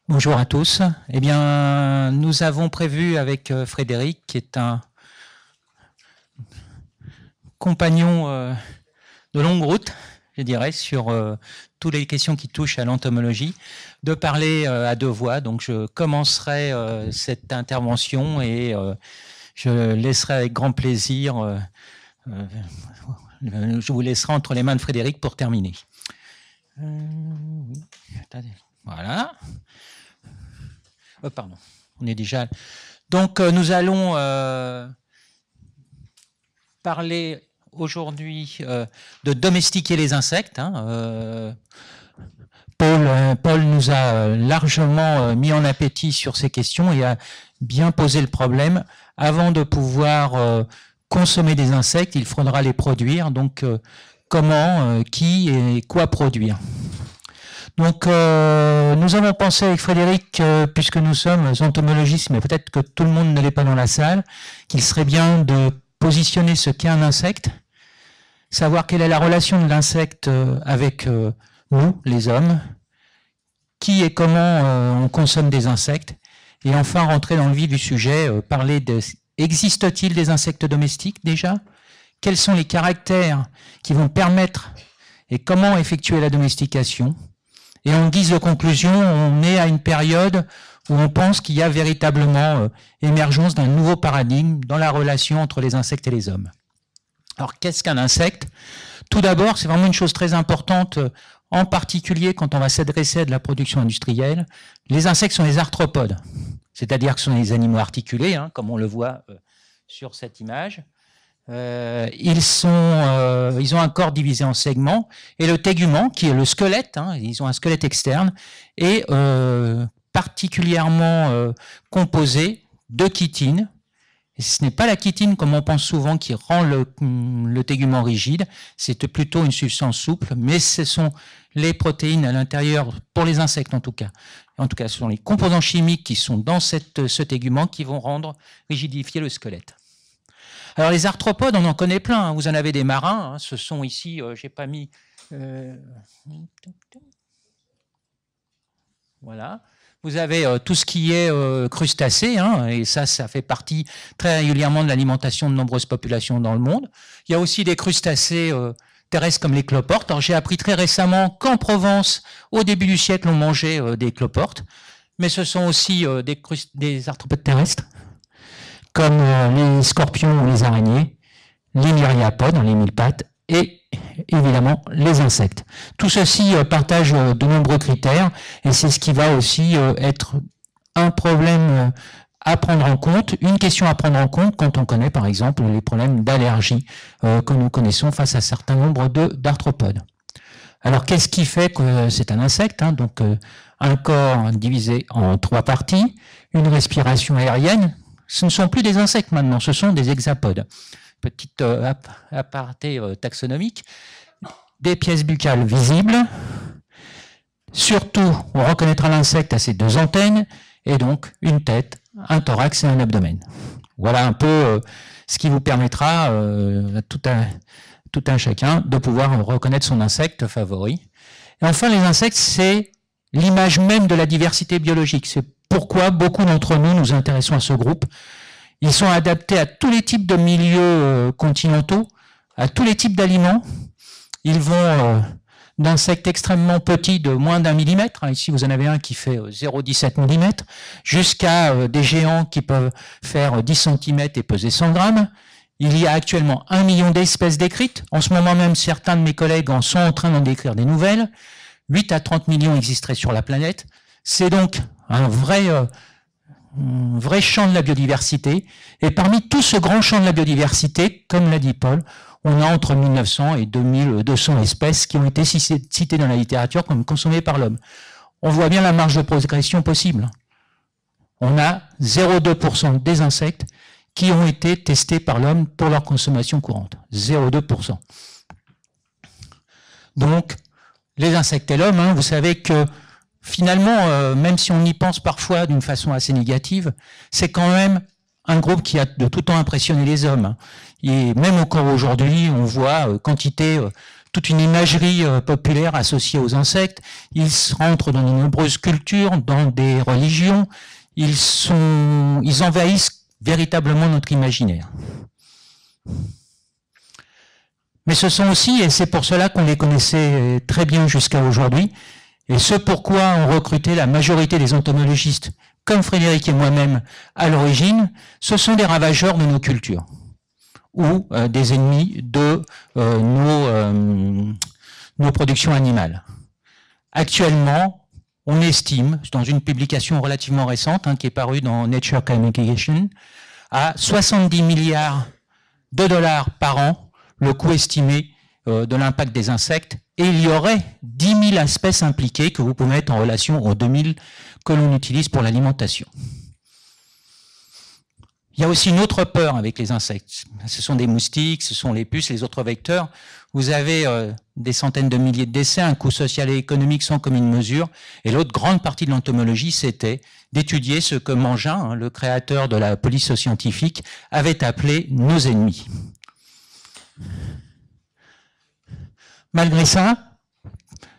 Bonjour à tous. Eh bien, nous avons prévu avec Frédéric, qui est un compagnon de longue route, je dirais, sur toutes les questions qui touchent à l'entomologie, de parler à deux voix. Donc, je commencerai cette intervention et je laisserai avec grand plaisir, je vous laisserai entre les mains de Frédéric pour terminer. Voilà. Oh, pardon, on est déjà... Donc, nous allons parler aujourd'hui de domestiquer les insectes. Paul nous a largement mis en appétit sur ces questions et a bien posé le problème. Avant de pouvoir consommer des insectes, il faudra les produire. Donc, comment, qui et quoi produire? Donc, nous avons pensé avec Frédéric, puisque nous sommes entomologistes, mais peut-être que tout le monde ne l'est pas dans la salle, qu'il serait bien de positionner ce qu'est un insecte, savoir quelle est la relation de l'insecte avec nous, les hommes, qui et comment on consomme des insectes, et enfin rentrer dans le vif du sujet, parler de existe-t-il des insectes domestiques déjà? Quels sont les caractères qui vont permettre et comment effectuer la domestication? Et en guise de conclusion, on est à une période où on pense qu'il y a véritablement émergence d'un nouveau paradigme dans la relation entre les insectes et les hommes. Alors, qu'est-ce qu'un insecte? Tout d'abord, c'est vraiment une chose très importante, en particulier quand on va s'adresser à de la production industrielle. Les insectes sont des arthropodes, c'est-à-dire que ce sont des animaux articulés, comme on le voit sur cette image. Ils ont un corps divisé en segments, et le tégument, qui est le squelette, ils ont un squelette externe, est particulièrement composé de chitine. Et ce n'est pas la chitine, comme on pense souvent, qui rend le tégument rigide, c'est plutôt une substance souple, mais ce sont les protéines à l'intérieur, pour les insectes en tout cas, ce sont les composants chimiques qui sont dans ce tégument qui vont rigidifier le squelette. Alors les arthropodes, on en connaît plein, vous en avez des marins, ce sont ici, j'ai pas mis... voilà. Vous avez tout ce qui est crustacés, et ça fait partie très régulièrement de l'alimentation de nombreuses populations dans le monde. Il y a aussi des crustacés terrestres comme les cloportes. Alors j'ai appris très récemment qu'en Provence, au début du siècle, on mangeait des cloportes, mais ce sont aussi des arthropodes terrestres, comme les scorpions ou les araignées, les myriapodes, les mille pattes, et évidemment les insectes. Tout ceci partage de nombreux critères, et c'est ce qui va aussi être un problème à prendre en compte, une question à prendre en compte quand on connaît par exemple les problèmes d'allergie que nous connaissons face à un certain nombre d'arthropodes. Alors qu'est-ce qui fait que c'est un insecte? Donc un corps divisé en trois parties, une respiration aérienne. Ce ne sont plus des insectes maintenant, ce sont des hexapodes. Petite aparté taxonomique. Des pièces buccales visibles. Surtout, on reconnaîtra l'insecte à ses deux antennes, et donc une tête, un thorax et un abdomen. Voilà un peu ce qui vous permettra à tout un chacun de pouvoir reconnaître son insecte favori. Et enfin, les insectes, c'est l'image même de la diversité biologique. C'est pourquoi beaucoup d'entre nous nous intéressons à ce groupe. Ils sont adaptés à tous les types de milieux continentaux, à tous les types d'aliments. Ils vont d'insectes extrêmement petits de moins d'1 millimètre, ici vous en avez un qui fait 0,17 mm, jusqu'à des géants qui peuvent faire 10 cm et peser 100 grammes. Il y a actuellement 1 million d'espèces décrites. En ce moment même, certains de mes collègues en sont en train d'en décrire des nouvelles. 8 à 30 millions existeraient sur la planète. C'est donc un vrai champ de la biodiversité. Et parmi tout ce grand champ de la biodiversité, comme l'a dit Paul, on a entre 1900 et 2200 espèces qui ont été citées dans la littérature comme consommées par l'homme. On voit bien la marge de progression possible. On a 0,2% des insectes qui ont été testés par l'homme pour leur consommation courante. 0,2%. Donc, les insectes et l'homme, vous savez que finalement, même si on y pense parfois d'une façon assez négative, c'est quand même un groupe qui a de tout temps impressionné les hommes. Et même encore aujourd'hui, on voit toute une imagerie populaire associée aux insectes. Ils rentrent dans de nombreuses cultures, dans des religions. Ils envahissent véritablement notre imaginaire. Mais ce sont aussi, et c'est pour cela qu'on les connaissait très bien jusqu'à aujourd'hui, et ce pourquoi on recrutait la majorité des entomologistes, comme Frédéric et moi-même à l'origine, ce sont des ravageurs de nos cultures, ou des ennemis de nos productions animales. Actuellement, on estime, dans une publication relativement récente, qui est parue dans Nature Communication, à 70 milliards de dollars par an, le coût estimé de l'impact des insectes, et il y aurait 10 000 espèces impliquées que vous pouvez mettre en relation aux 2000 que l'on utilise pour l'alimentation. Il y a aussi une autre peur avec les insectes. Ce sont des moustiques, ce sont les puces, les autres vecteurs. Vous avez des centaines de milliers de décès, un coût social et économique sans commune mesure. Et l'autre grande partie de l'entomologie, c'était d'étudier ce que Mangin, le créateur de la police scientifique, avait appelé nos ennemis. Malgré ça,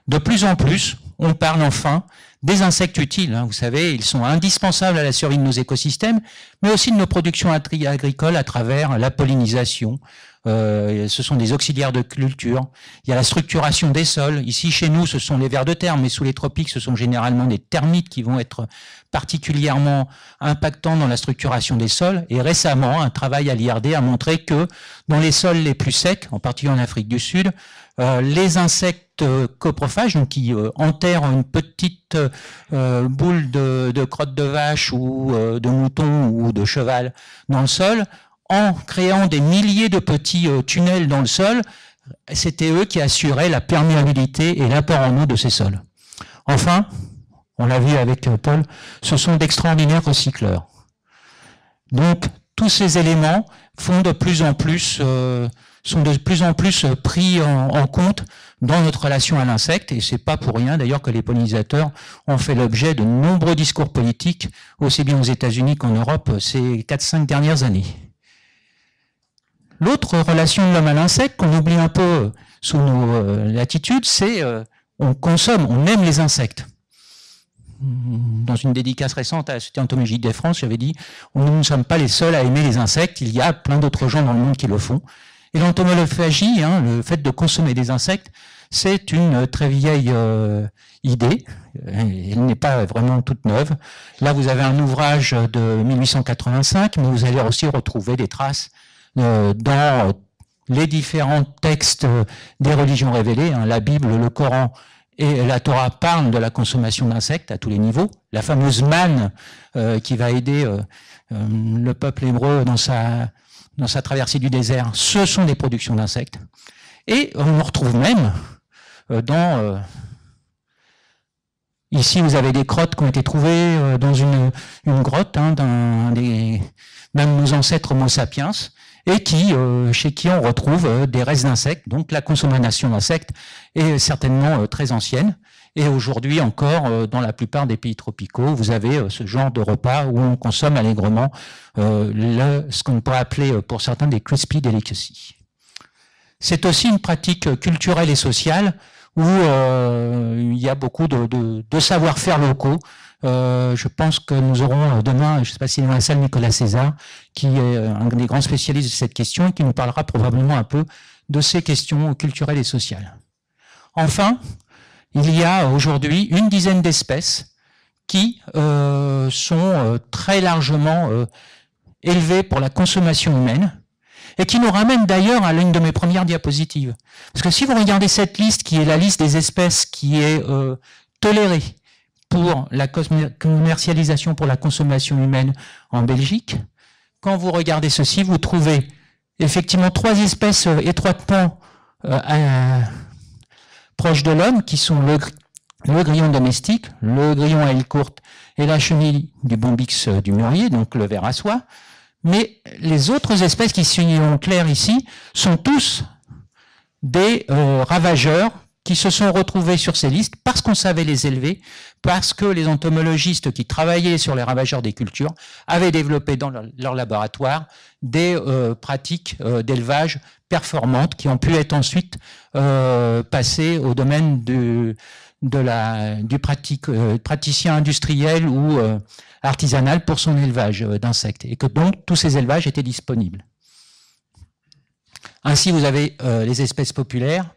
de plus en plus, on parle enfin des insectes utiles. Vous savez, ils sont indispensables à la survie de nos écosystèmes, mais aussi de nos productions agricoles à travers la pollinisation. Ce sont des auxiliaires de culture. Il y a la structuration des sols. Ici, chez nous, ce sont les vers de terre, mais sous les tropiques, ce sont généralement des termites qui vont être particulièrement impactants dans la structuration des sols. Et récemment, un travail à l'IRD a montré que dans les sols les plus secs, en particulier en Afrique du Sud, les insectes coprophages, donc qui enterrent une petite boule de crotte de vache ou de mouton ou de cheval dans le sol, en créant des milliers de petits tunnels dans le sol, c'était eux qui assuraient la perméabilité et l'apport en eau de ces sols. Enfin, on l'a vu avec Paul, ce sont d'extraordinaires recycleurs. Donc, tous ces éléments sont de plus en plus pris en compte dans notre relation à l'insecte, et c'est pas pour rien d'ailleurs que les pollinisateurs ont fait l'objet de nombreux discours politiques, aussi bien aux États-Unis qu'en Europe, ces 4-5 dernières années. L'autre relation de l'homme à l'insecte qu'on oublie un peu sous nos latitudes, c'est on consomme, on aime les insectes. Dans une dédicace récente à la Société entomologique de France, j'avais dit nous ne sommes pas les seuls à aimer les insectes, il y a plein d'autres gens dans le monde qui le font. Et l'entomophagie, le fait de consommer des insectes, c'est une très vieille idée. Elle n'est pas vraiment toute neuve. Là, vous avez un ouvrage de 1885, mais vous allez aussi retrouver des traces dans les différents textes des religions révélées. La Bible, le Coran et la Torah parlent de la consommation d'insectes à tous les niveaux. La fameuse manne qui va aider le peuple hébreu dans sa traversée du désert, ce sont des productions d'insectes. Et on retrouve même ici, vous avez des crottes qui ont été trouvées dans une grotte, même nos ancêtres Homo sapiens, et chez qui on retrouve des restes d'insectes. Donc la consommation d'insectes est certainement très ancienne. Et aujourd'hui encore, dans la plupart des pays tropicaux, vous avez ce genre de repas où on consomme allègrement ce qu'on pourrait appeler pour certains des crispy delicacies. C'est aussi une pratique culturelle et sociale où il y a beaucoup de savoir-faire locaux. Je pense que nous aurons demain, je ne sais pas si dans la salle, Nicolas César, qui est un des grands spécialistes de cette question et qui nous parlera probablement un peu de ces questions culturelles et sociales. Enfin, il y a aujourd'hui une dizaine d'espèces qui sont très largement élevées pour la consommation humaine et qui nous ramènent d'ailleurs à l'une de mes premières diapositives. Parce que si vous regardez cette liste, qui est la liste des espèces qui est tolérée pour la commercialisation pour la consommation humaine en Belgique, quand vous regardez ceci, vous trouvez effectivement 3 espèces étroitement proches de l'homme, qui sont le grillon domestique, le grillon à aile courte et la chenille du bombyx du mûrier, donc le ver à soie. Mais les autres espèces qui sont claires ici sont tous des ravageurs qui se sont retrouvés sur ces listes parce qu'on savait les élever, parce que les entomologistes qui travaillaient sur les ravageurs des cultures avaient développé dans leur laboratoire des pratiques d'élevage performantes qui ont pu être ensuite passées au domaine du praticien industriel ou artisanal pour son élevage d'insectes, et que donc tous ces élevages étaient disponibles. Ainsi, vous avez les espèces populaires,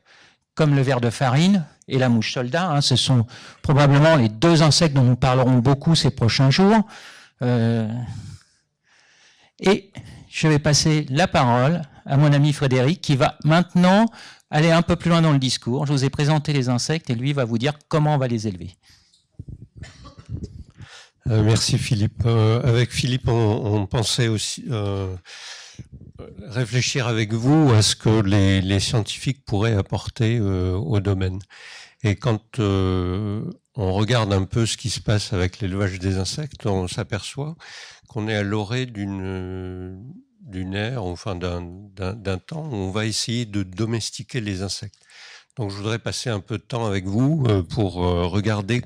comme le ver de farine et la mouche soldat. Hein, ce sont probablement les deux insectes dont nous parlerons beaucoup ces prochains jours. Et je vais passer la parole à mon ami Frédéric, qui va maintenant aller un peu plus loin dans le discours. Je vous ai présenté les insectes et lui va vous dire comment on va les élever. Merci Philippe. Avec Philippe, on pensait aussi réfléchir avec vous à ce que les scientifiques pourraient apporter au domaine. Et quand on regarde un peu ce qui se passe avec l'élevage des insectes, on s'aperçoit qu'on est à l'orée d'une ère, enfin d'un temps où on va essayer de domestiquer les insectes. Donc je voudrais passer un peu de temps avec vous pour regarder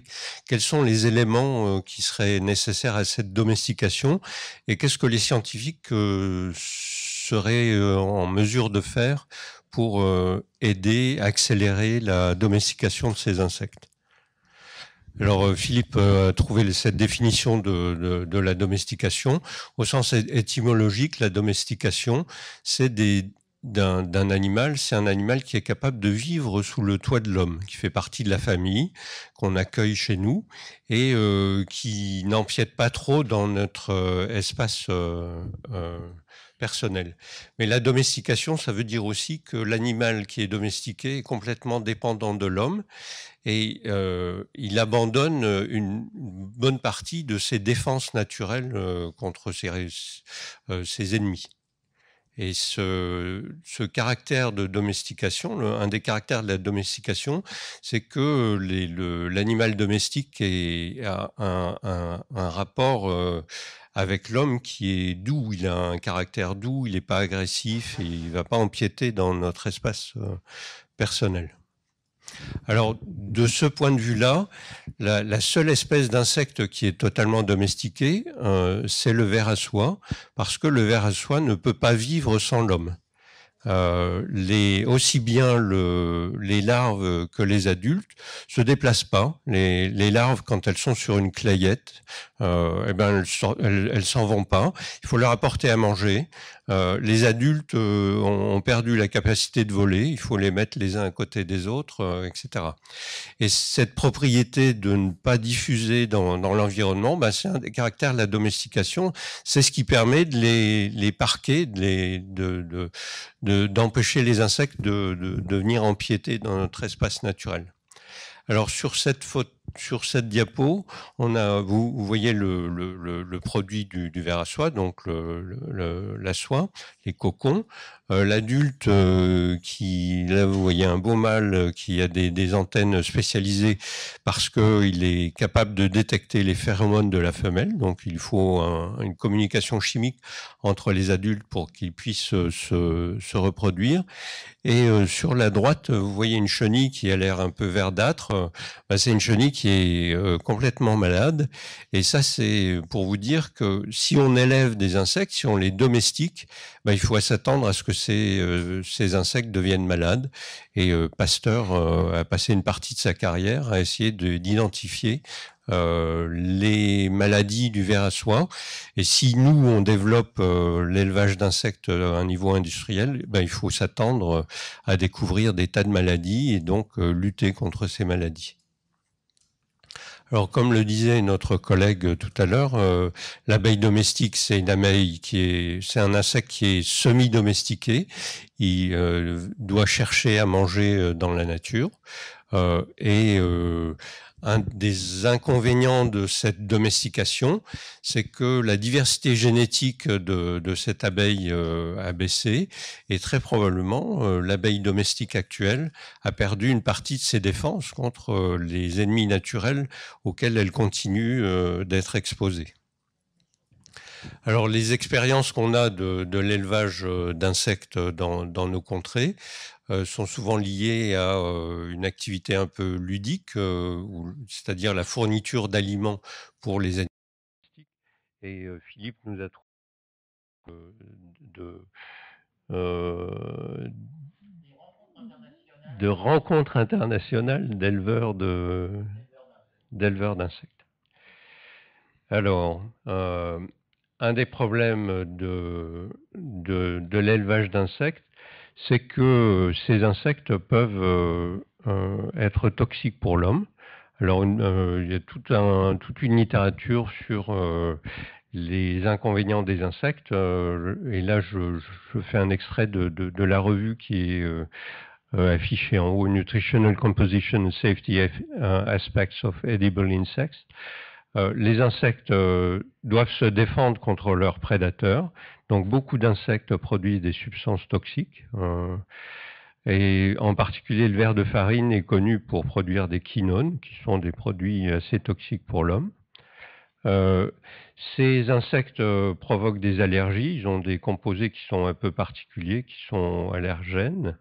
quels sont les éléments qui seraient nécessaires à cette domestication et qu'est-ce que les scientifiques seraient en mesure de faire pour aider, accélérer la domestication de ces insectes. Alors Philippe a trouvé cette définition de la domestication. Au sens étymologique, la domestication, c'est d'un animal, c'est un animal qui est capable de vivre sous le toit de l'homme, qui fait partie de la famille, qu'on accueille chez nous et qui n'empiète pas trop dans notre espace personnel. Mais la domestication, ça veut dire aussi que l'animal qui est domestiqué est complètement dépendant de l'homme et il abandonne une bonne partie de ses défenses naturelles contre ses ennemis. Et ce caractère de domestication, un des caractères de la domestication, c'est que l'animal domestique a un rapport avec l'homme qui est doux. Il a un caractère doux, il n'est pas agressif et il ne va pas empiéter dans notre espace personnel. Alors, de ce point de vue-là, la seule espèce d'insecte qui est totalement domestiquée, c'est le ver à soie, parce que le ver à soie ne peut pas vivre sans l'homme. Aussi bien les larves que les adultes se déplacent pas. Les larves, quand elles sont sur une clayette, elles s'en vont pas. Il faut leur apporter à manger. Les adultes ont perdu la capacité de voler. Il faut les mettre les uns à côté des autres, etc. Et cette propriété de ne pas diffuser dans l'environnement, c'est un des caractères de la domestication. C'est ce qui permet de les parquer, d'empêcher les insectes de venir empiéter dans notre espace naturel. Alors sur cette diapo, vous voyez le produit du ver à soie, donc la soie, les cocons. L'adulte là vous voyez un beau mâle qui a des antennes spécialisées parce qu'il est capable de détecter les phéromones de la femelle. Donc il faut une communication chimique entre les adultes pour qu'ils puissent se reproduire. Et sur la droite, vous voyez une chenille qui a l'air un peu verdâtre. C'est une chenille qui est complètement malade. Et ça, c'est pour vous dire que si on élève des insectes, si on les domestique, il faut s'attendre à ce que ces insectes deviennent malades. Et Pasteur a passé une partie de sa carrière à essayer d'identifier les maladies du ver à soie. Et si nous, on développe l'élevage d'insectes à un niveau industriel, il faut s'attendre à découvrir des tas de maladies et donc lutter contre ces maladies. Alors, comme le disait notre collègue tout à l'heure, l'abeille domestique, c'est une abeille c'est un insecte qui est semi-domestiqué. Il doit chercher à manger dans la nature. Un des inconvénients de cette domestication, c'est que la diversité génétique de cette abeille a baissé et très probablement l'abeille domestique actuelle a perdu une partie de ses défenses contre les ennemis naturels auxquels elle continue d'être exposée. Alors, les expériences qu'on a de l'élevage d'insectes dans nos contrées sont souvent liées à une activité un peu ludique, c'est-à-dire la fourniture d'aliments pour les animaux domestiques. Et Philippe nous a trouvé de, euh, de rencontres internationales d'éleveurs d'insectes. Alors, un des problèmes de l'élevage d'insectes, c'est que ces insectes peuvent être toxiques pour l'homme. Alors, il y a toute une littérature sur les inconvénients des insectes. Et là, je fais un extrait de la revue qui est affichée en haut, Nutritional Composition and Safety Aspects of Edible Insects. Les insectes doivent se défendre contre leurs prédateurs. Donc, beaucoup d'insectes produisent des substances toxiques. Et en particulier, le ver de farine est connu pour produire des quinones, qui sont des produits assez toxiques pour l'homme. Ces insectes provoquent des allergies. Ils ont des composés qui sont un peu particuliers, qui sont allergènes,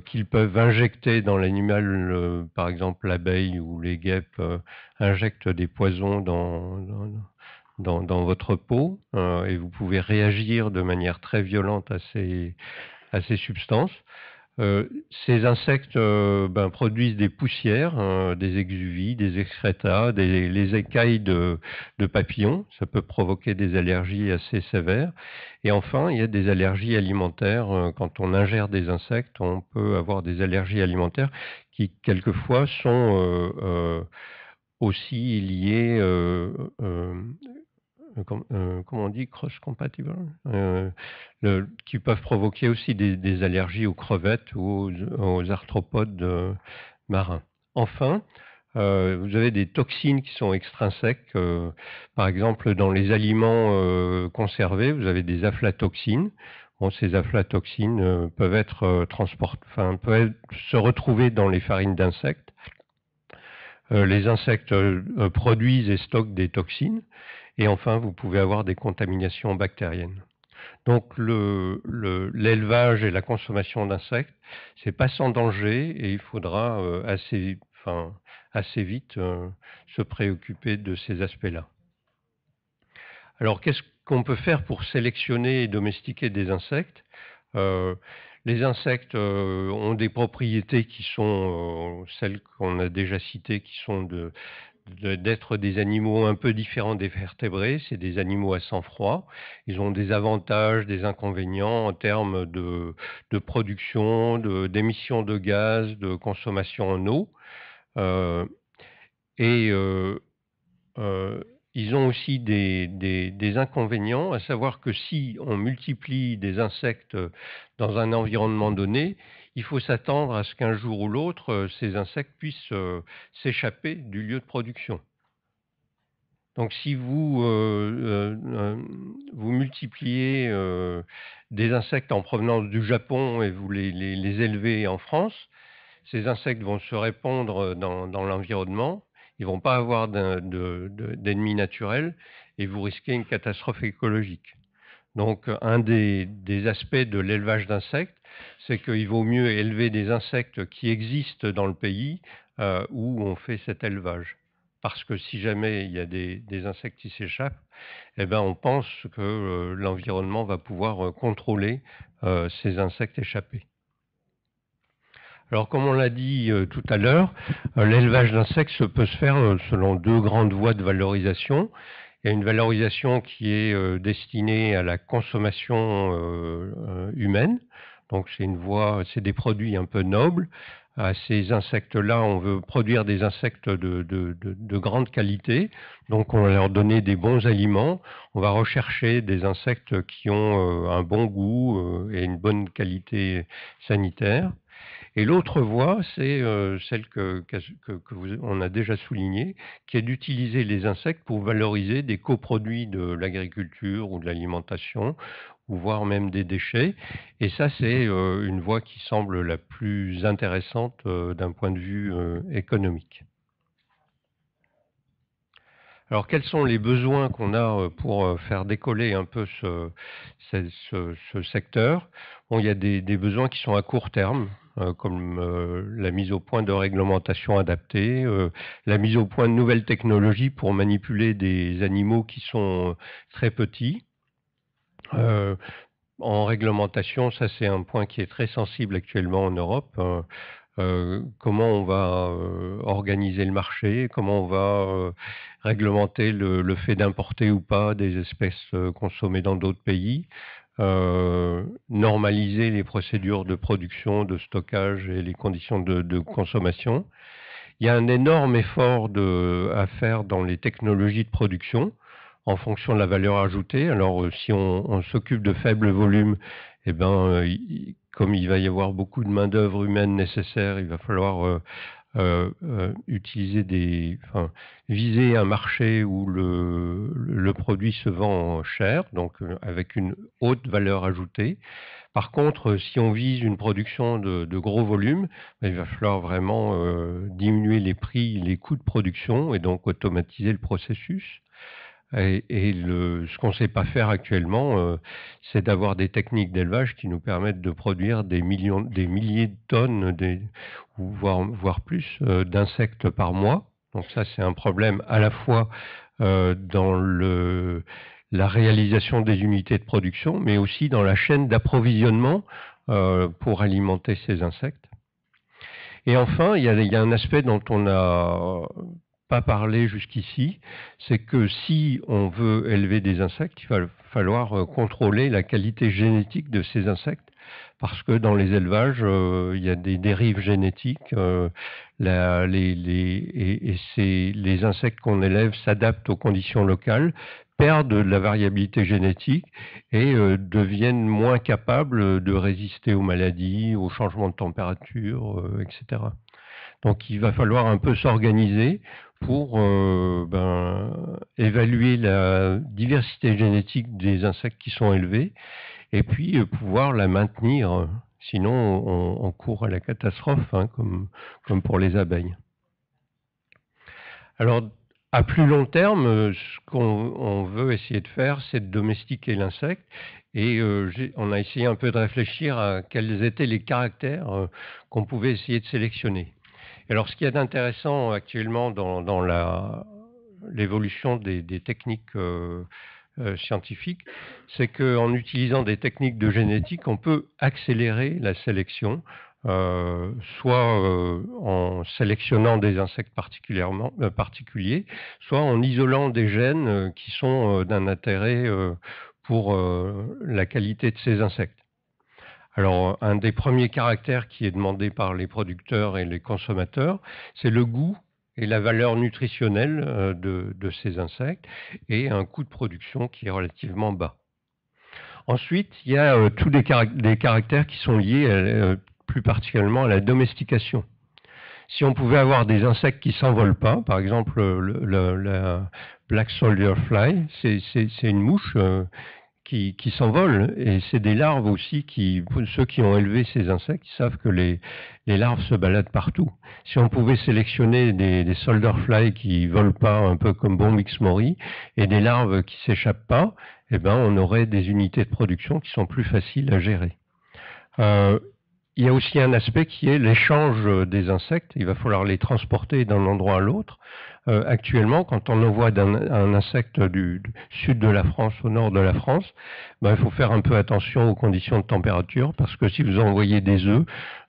qu'ils peuvent injecter dans l'animal. Par exemple, l'abeille ou les guêpes injectent des poisons dans votre peau, et vous pouvez réagir de manière très violente à ces substances. Ces insectes produisent des poussières, des exuvies, des excrétas, les écailles de papillons. Ça peut provoquer des allergies assez sévères. Et enfin, il y a des allergies alimentaires. Quand on ingère des insectes, on peut avoir des allergies alimentaires qui, quelquefois, sont aussi liées comment on dit, cross-compatible, qui peuvent provoquer aussi des allergies aux crevettes ou aux arthropodes marins. Enfin, vous avez des toxines qui sont extrinsèques. Par exemple, dans les aliments conservés, vous avez des aflatoxines. Bon, ces aflatoxines peuvent être peuvent se retrouver dans les farines d'insectes. Les insectes produisent et stockent des toxines. Et enfin, vous pouvez avoir des contaminations bactériennes. Donc, l'élevage et la consommation d'insectes, c'est pas sans danger et il faudra assez vite se préoccuper de ces aspects-là. Alors, qu'est-ce qu'on peut faire pour sélectionner et domestiquer des insectes ? Les insectes ont des propriétés qui sont celles qu'on a déjà citées, qui sont d'être des animaux un peu différents des vertébrés. C'est des animaux à sang froid. Ils ont des avantages, des inconvénients en termes de production, d'émissions de gaz, de consommation en eau. Ils ont aussi des inconvénients, à savoir que si on multiplie des insectes dans un environnement donné, il faut s'attendre à ce qu'un jour ou l'autre, ces insectes puissent s'échapper du lieu de production. Donc si vous multipliez des insectes en provenance du Japon et vous les élevez en France, ces insectes vont se répandre dans l'environnement. Ils ne vont pas avoir d'ennemis naturels et vous risquez une catastrophe écologique. Donc, un des aspects de l'élevage d'insectes, c'est qu'il vaut mieux élever des insectes qui existent dans le pays où on fait cet élevage. Parce que si jamais il y a des insectes qui s'échappent, eh ben, on pense que l'environnement va pouvoir contrôler ces insectes échappés. Alors, comme on l'a dit tout à l'heure, l'élevage d'insectes peut se faire selon deux grandes voies de valorisation. Il y a une valorisation qui est destinée à la consommation humaine. Donc, c'est des produits un peu nobles. À ces insectes-là, on veut produire des insectes de grande qualité. Donc, on va leur donner des bons aliments. On va rechercher des insectes qui ont un bon goût et une bonne qualité sanitaire. Et l'autre voie, c'est celle on a déjà soulignée, qui est d'utiliser les insectes pour valoriser des coproduits de l'agriculture ou de l'alimentation, ou voire même des déchets. Et ça, c'est une voie qui semble la plus intéressante d'un point de vue économique. Alors, quels sont les besoins qu'on a pour faire décoller un peu ce secteur? Bon, il y a des besoins qui sont à court terme, comme la mise au point de réglementations adaptées, la mise au point de nouvelles technologies pour manipuler des animaux qui sont très petits. En réglementation, ça c'est un point qui est très sensible actuellement en Europe. Comment on va organiser le marché, comment on va réglementer le fait d'importer ou pas des espèces consommées dans d'autres pays, normaliser les procédures de production, de stockage et les conditions de consommation. Il y a un énorme effort à faire dans les technologies de production en fonction de la valeur ajoutée. Alors, si on s'occupe de faibles volumes, eh ben, comme il va y avoir beaucoup de main-d'œuvre humaine nécessaire, il va falloir viser un marché où le produit se vend cher, donc avec une haute valeur ajoutée. Par contre, si on vise une production de gros volumes, il va falloir vraiment diminuer les prix, les coûts de production et donc automatiser le processus. Et ce qu'on ne sait pas faire actuellement, c'est d'avoir des techniques d'élevage qui nous permettent de produire des milliers de tonnes, voire plus, d'insectes par mois. Donc ça, c'est un problème à la fois dans la réalisation des unités de production, mais aussi dans la chaîne d'approvisionnement pour alimenter ces insectes. Et enfin, il y a un aspect dont on n'a pas parlé jusqu'ici, c'est que si on veut élever des insectes, il va falloir contrôler la qualité génétique de ces insectes, parce que dans les élevages, il y a des dérives génétiques, les insectes qu'on élève s'adaptent aux conditions locales, perdent de la variabilité génétique et deviennent moins capables de résister aux maladies, aux changements de température, etc. Donc il va falloir un peu s'organiser pour évaluer la diversité génétique des insectes qui sont élevés et puis pouvoir la maintenir. Sinon, on court à la catastrophe, hein, comme pour les abeilles. Alors, à plus long terme, ce qu'on veut essayer de faire, c'est de domestiquer l'insecte. Et on a essayé un peu de réfléchir à quels étaient les caractères qu'on pouvait essayer de sélectionner. Alors, ce qu'il y a d'intéressant actuellement dans l'évolution des techniques scientifiques, c'est qu'en utilisant des techniques de génétique, on peut accélérer la sélection, soit en sélectionnant des insectes particuliers, soit en isolant des gènes qui sont d'un intérêt pour la qualité de ces insectes. Alors, un des premiers caractères qui est demandé par les producteurs et les consommateurs, c'est le goût et la valeur nutritionnelle de ces insectes et un coût de production qui est relativement bas. Ensuite, il y a tous des caractères qui sont liés plus particulièrement à la domestication. Si on pouvait avoir des insectes qui ne s'envolent pas, par exemple la Black Soldier Fly, c'est une mouche qui s'envolent, et c'est des larves aussi ceux qui ont élevé ces insectes, ils savent que les larves se baladent partout. Si on pouvait sélectionner des soldier fly qui volent pas, un peu comme Bombyx mori, et des larves qui s'échappent pas, eh ben on aurait des unités de production qui sont plus faciles à gérer. Il y a aussi un aspect qui est l'échange des insectes. Il va falloir les transporter d'un endroit à l'autre. Actuellement, quand on envoie un insecte du sud de la France au nord de la France, il faut faire un peu attention aux conditions de température, parce que si vous envoyez des œufs,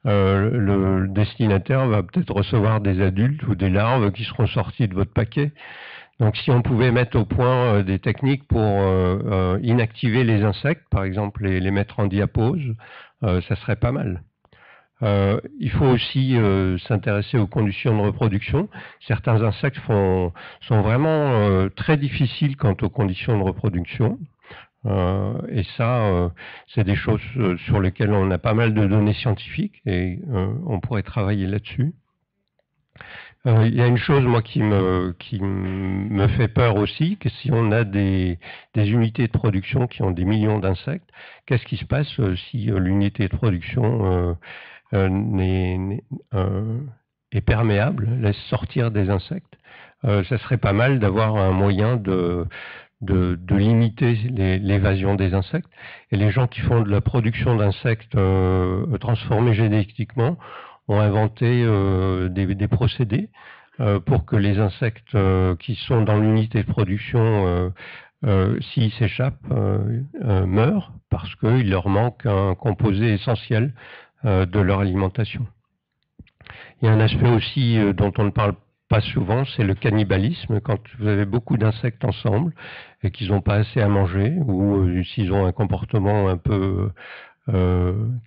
le destinataire va peut-être recevoir des adultes ou des larves qui seront sortis de votre paquet. Donc si on pouvait mettre au point des techniques pour inactiver les insectes, par exemple les mettre en diapause, ça serait pas mal. Il faut aussi s'intéresser aux conditions de reproduction. Certains insectes sont vraiment très difficiles quant aux conditions de reproduction. Et ça, c'est des choses sur lesquelles on a pas mal de données scientifiques et on pourrait travailler là-dessus. Il y a une chose, moi, qui me fait peur aussi, que si on a des unités de production qui ont des millions d'insectes, qu'est-ce qui se passe si l'unité de production perméable, laisse sortir des insectes. Ça serait pas mal d'avoir un moyen de limiter l'évasion des insectes. Et les gens qui font de la production d'insectes transformés génétiquement ont inventé des procédés pour que les insectes qui sont dans l'unité de production, s'ils s'échappent, meurent parce qu'il leur manque un composé essentiel de leur alimentation. Il y a un aspect aussi dont on ne parle pas souvent, c'est le cannibalisme. Quand vous avez beaucoup d'insectes ensemble et qu'ils n'ont pas assez à manger, ou s'ils ont un comportement un peu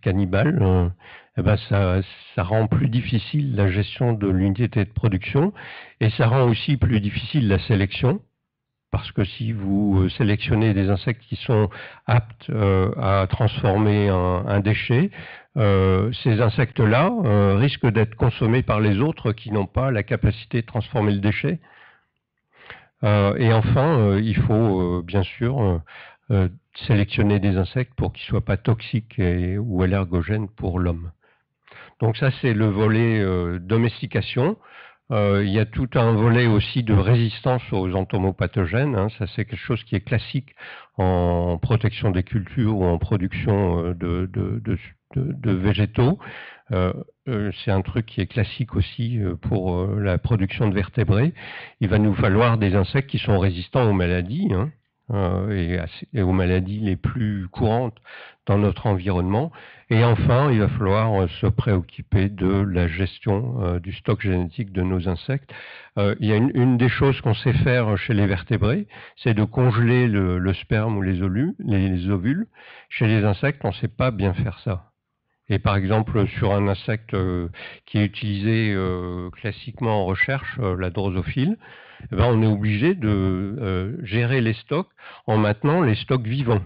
cannibale, eh ben ça rend plus difficile la gestion de l'unité de production, et ça rend aussi plus difficile la sélection. Parce que si vous sélectionnez des insectes qui sont aptes à transformer un déchet, ces insectes-là risquent d'être consommés par les autres qui n'ont pas la capacité de transformer le déchet. Et enfin, il faut bien sûr sélectionner des insectes pour qu'ils ne soient pas toxiques ou allergogènes pour l'homme. Donc ça, c'est le volet domestication. Il y a tout un volet aussi de résistance aux entomopathogènes. Hein. Ça, c'est quelque chose qui est classique en protection des cultures ou en production de végétaux. C'est un truc qui est classique aussi pour la production de vertébrés. Il va nous falloir des insectes qui sont résistants aux maladies, hein, et aux maladies les plus courantes dans notre environnement. Et enfin, il va falloir se préoccuper de la gestion du stock génétique de nos insectes. Il y a une des choses qu'on sait faire chez les vertébrés, c'est de congeler le sperme ou les ovules. Chez les insectes, on ne sait pas bien faire ça. Et par exemple, sur un insecte qui est utilisé classiquement en recherche, la drosophile, eh ben, on est obligé de gérer les stocks en maintenant les stocks vivants.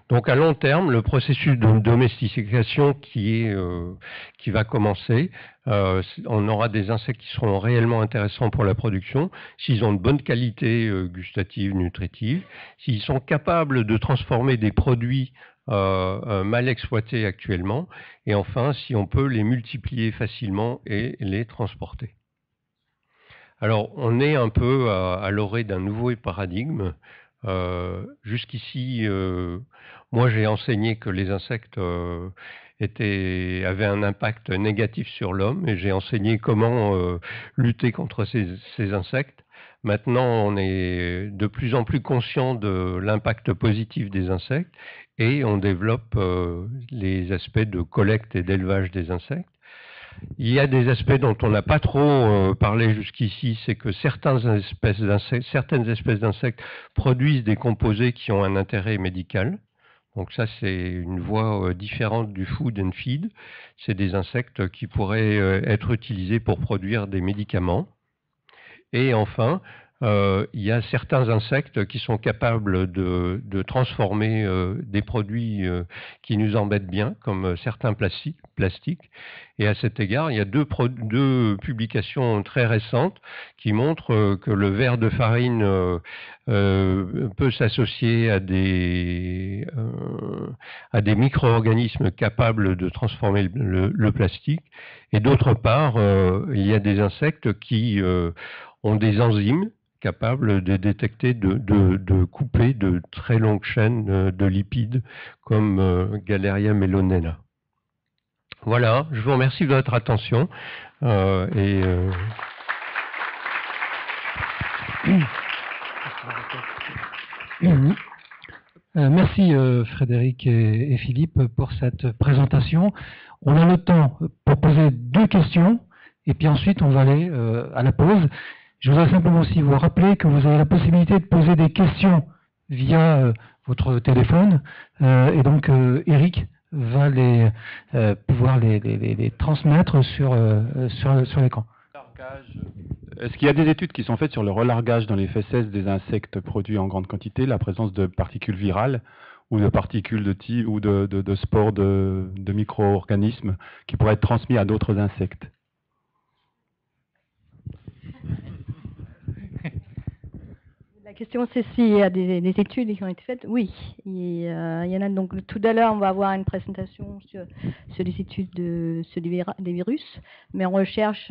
Donc à long terme, le processus de domestication qui va commencer, on aura des insectes qui seront réellement intéressants pour la production, s'ils ont de bonnes qualités gustatives, nutritives, s'ils sont capables de transformer des produits mal exploités actuellement, et enfin si on peut les multiplier facilement et les transporter. Alors on est un peu à l'orée d'un nouveau paradigme. Jusqu'ici, moi j'ai enseigné que les insectes avaient un impact négatif sur l'homme, et j'ai enseigné comment lutter contre ces insectes. Maintenant, on est de plus en plus conscient de l'impact positif des insectes, et on développe les aspects de collecte et d'élevage des insectes. Il y a des aspects dont on n'a pas trop parlé jusqu'ici, c'est que certaines espèces d'insectes produisent des composés qui ont un intérêt médical. Donc ça, c'est une voie différente du food and feed. C'est des insectes qui pourraient être utilisés pour produire des médicaments. Et enfin, il y a certains insectes qui sont capables de transformer des produits qui nous embêtent bien, comme certains plastiques. Et à cet égard, il y a deux publications très récentes qui montrent que le verre de farine peut s'associer à des micro-organismes capables de transformer le plastique. Et d'autre part, il y a des insectes qui ont des enzymes capables de détecter, de couper de très longues chaînes de lipides comme Galeria melonella. Voilà, je vous remercie de votre attention. Merci Frédéric et Philippe pour cette présentation. On a le temps pour poser 2 questions et puis ensuite on va aller à la pause. Je voudrais simplement aussi vous rappeler que vous avez la possibilité de poser des questions via votre téléphone et donc Eric va pouvoir les transmettre sur l'écran. Est-ce qu'il y a des études qui sont faites sur le relargage dans les fesses des insectes produits en grande quantité, la présence de particules virales ou de particules ou de spores de micro-organismes qui pourraient être transmis à d'autres insectes? question, c'est s'il y a des études qui ont été faites. Oui, il y en a. Donc, tout à l'heure, on va avoir une présentation sur les études des virus, mais on recherche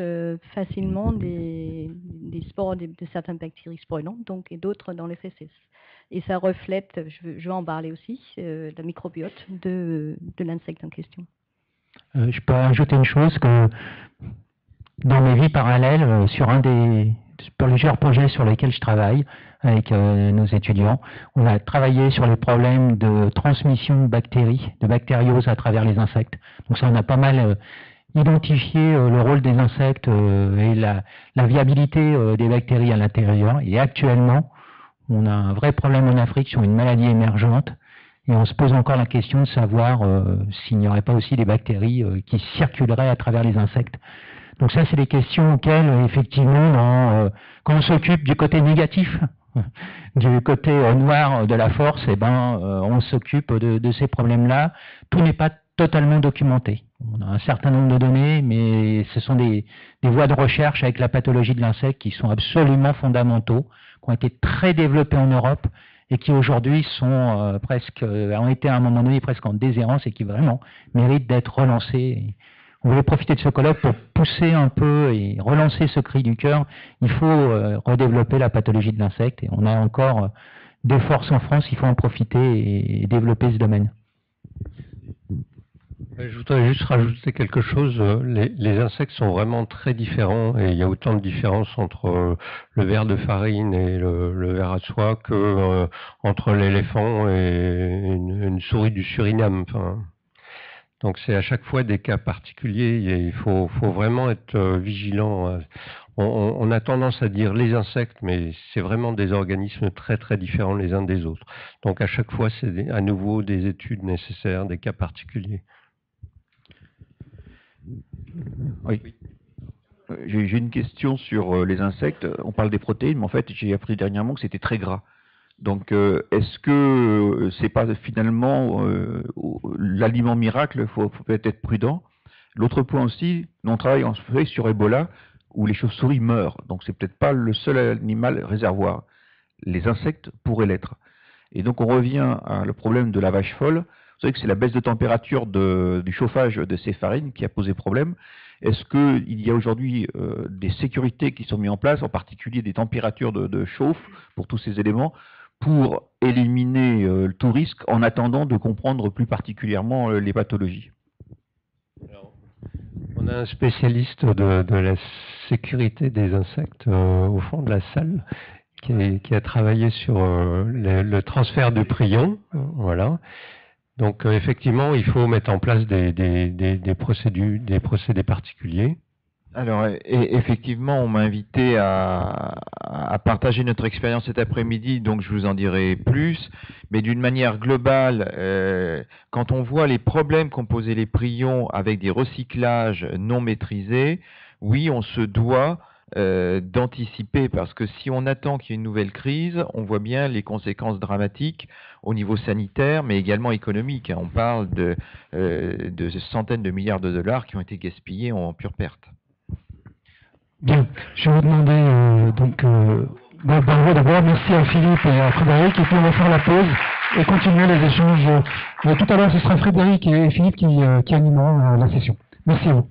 facilement des spores de certaines bactéries spoilantes, donc, et d'autres dans les fesses. Et ça reflète, je vais en parler aussi, la microbiote de l'insecte en question. Je peux ajouter une chose, que dans mes vies parallèles, sur plusieurs projets sur lesquels je travaille avec nos étudiants, on a travaillé sur les problèmes de transmission de bactéries, de bactériose à travers les insectes. Donc ça, on a pas mal identifié le rôle des insectes et la viabilité des bactéries à l'intérieur. Et actuellement, on a un vrai problème en Afrique sur une maladie émergente. Et on se pose encore la question de savoir s'il n'y aurait pas aussi des bactéries qui circuleraient à travers les insectes. Donc ça, c'est des questions auxquelles, effectivement, quand on s'occupe du côté négatif, du côté noir de la force, on s'occupe de ces problèmes-là. Tout n'est pas totalement documenté. On a un certain nombre de données, mais ce sont des voies de recherche avec la pathologie de l'insecte qui sont absolument fondamentaux, qui ont été très développés en Europe, et qui aujourd'hui sont ont été à un moment donné presque en déshérence et qui vraiment méritent d'être relancés. On voulait profiter de ce colloque pour pousser un peu et relancer ce cri du cœur. Il faut redévelopper la pathologie de l'insecte et on a encore des forces en France, il faut en profiter et développer ce domaine. Je voudrais juste rajouter quelque chose. Les insectes sont vraiment très différents et il y a autant de différences entre le ver de farine et le ver à soie que entre l'éléphant et une souris du Suriname. Enfin, donc c'est à chaque fois des cas particuliers et il faut vraiment être vigilant. On a tendance à dire les insectes, mais c'est vraiment des organismes très très différents les uns des autres. Donc à chaque fois, c'est à nouveau des études nécessaires, des cas particuliers. Oui. J'ai une question sur les insectes. On parle des protéines, mais en fait, j'ai appris dernièrement que c'était très gras. Donc, est-ce que c'est pas finalement l'aliment miracle? Faut peut-être être prudent. L'autre point aussi, nous on travaille en fait sur Ebola, où les chauves-souris meurent. Donc, c'est peut-être pas le seul animal réservoir. Les insectes pourraient l'être. Et donc, on revient à le problème de la vache folle. Vous savez que c'est la baisse de température du chauffage de ces farines qui a posé problème. Est-ce qu'il y a aujourd'hui des sécurités qui sont mises en place, en particulier des températures de chauffe pour tous ces éléments, pour éliminer tout risque en attendant de comprendre plus particulièrement les pathologies? Alors, on a un spécialiste de la sécurité des insectes au fond de la salle qui a travaillé sur le transfert de prions. Voilà. Donc effectivement, il faut mettre en place des procédés particuliers. Alors, effectivement, on m'a invité à partager notre expérience cet après-midi, donc je vous en dirai plus. Mais d'une manière globale, quand on voit les problèmes qu'ont posés les prions avec des recyclages non maîtrisés, oui, on se doit d'anticiper, parce que si on attend qu'il y ait une nouvelle crise, on voit bien les conséquences dramatiques au niveau sanitaire, mais également économique. On parle de centaines de milliards de dollars qui ont été gaspillés en pure perte. Bien, je vais vous demander bravo d'abord, merci à Philippe et à Frédéric, et puis on va faire la pause et continuer les échanges. Tout à l'heure, ce sera Frédéric et Philippe qui animeront la session. Merci à vous.